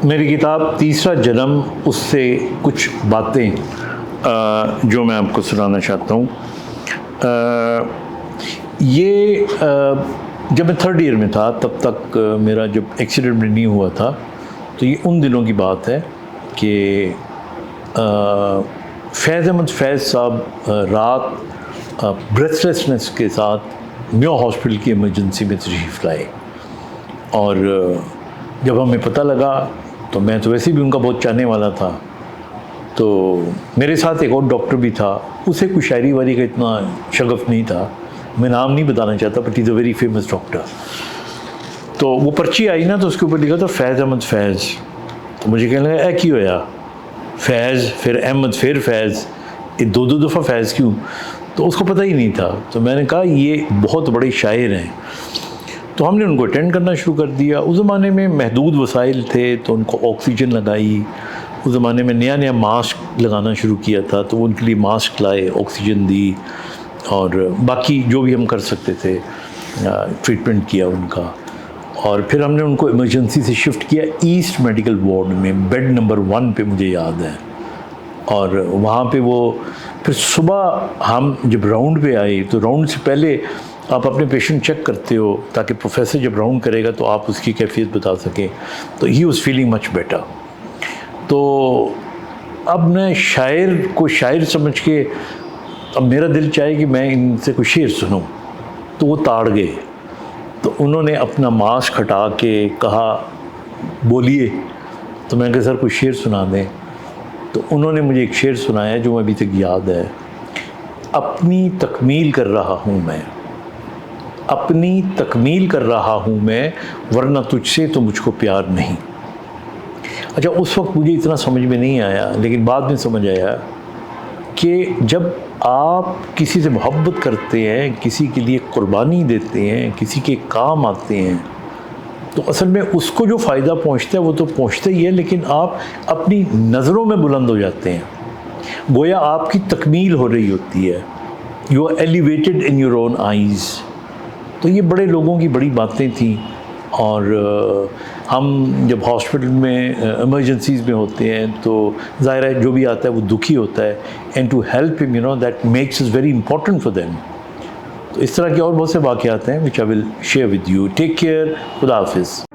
میری کتاب تیسرا جنم، اس سے کچھ باتیں جو میں آپ کو سنانا چاہتا ہوں. یہ جب میں 3rd ایئر میں تھا تب تک میرا جب ایکسیڈنٹ بھی نہیں ہوا تھا، تو یہ ان دنوں کی بات ہے کہ فیض احمد فیض صاحب رات بریتھ لیسنس کے ساتھ میو ہاسپٹل کی ایمرجنسی میں تشریف لائے. اور جب ہمیں پتہ لگا تو میں تو ویسے بھی ان کا بہت چاہنے والا تھا، تو میرے ساتھ ایک اور ڈاکٹر بھی تھا. اسے کوئی شاعری واری کا اتنا شغف نہیں تھا، میں نام نہیں بتانا چاہتا، but is a very famous doctor. تو وہ پرچی آئی نا، تو اس کے اوپر لکھا تھا فیض احمد فیض. تو مجھے کہنے لگا کی ہویا فیض پھر احمد پھر فیض، یہ 2 دفعہ فیض کیوں؟ تو اس کو پتہ ہی نہیں تھا. تو میں نے کہا یہ بہت بڑے شاعر ہیں. تو ہم نے ان کو اٹینڈ کرنا شروع کر دیا. اس زمانے میں محدود وسائل تھے، تو ان کو آکسیجن لگائی. اس زمانے میں نیا ماسک لگانا شروع کیا تھا، تو وہ ان کے لیے ماسک لائے، آکسیجن دی، اور باقی جو بھی ہم کر سکتے تھے ٹریٹمنٹ کیا ان کا. اور پھر ہم نے ان کو ایمرجنسی سے شفٹ کیا ایسٹ میڈیکل وارڈ میں، بیڈ نمبر 1 پہ مجھے یاد ہے. اور وہاں پہ وہ پھر صبح ہم جب راؤنڈ پہ آئے، تو راؤنڈ سے پہلے آپ اپنے پیشنٹ چیک کرتے ہو تاکہ پروفیسر جب راؤنڈ کرے گا تو آپ اس کی کیفیت بتا سکیں. تو he was feeling much better. تو اب میں شاعر کو شاعر سمجھ کے، اب میرا دل چاہے کہ میں ان سے کوئی شعر سنوں. تو وہ تاڑ گئے. تو انہوں نے اپنا ماسک ہٹا کے کہا بولیے. تو میں نے کہا سر کوئی شعر سنا دیں. تو انہوں نے مجھے ایک شعر سنایا جو ابھی تک یاد ہے. اپنی تکمیل کر رہا ہوں میں، اپنی تکمیل کر رہا ہوں میں، ورنہ تجھ سے تو مجھ کو پیار نہیں. اچھا، اس وقت مجھے اتنا سمجھ میں نہیں آیا، لیکن بعد میں سمجھ آیا کہ جب آپ کسی سے محبت کرتے ہیں، کسی کے لیے قربانی دیتے ہیں، کسی کے کام آتے ہیں، تو اصل میں اس کو جو فائدہ پہنچتا ہے وہ تو پہنچتا ہی ہے، لیکن آپ اپنی نظروں میں بلند ہو جاتے ہیں. گویا آپ کی تکمیل ہو رہی ہوتی ہے. You are elevated in your own eyes. تو یہ بڑے لوگوں کی بڑی باتیں تھیں. اور ہم جب ہاسپٹل میں ایمرجنسیز میں ہوتے ہیں تو ظاہر ہے جو بھی آتا ہے وہ دکھی ہوتا ہے. اینڈ ٹو ہیلپ ہم، that makes is very important for them. تو اس طرح کے اور بہت سے واقعات ہیں which I will share with you. Take care. خدا حافظ.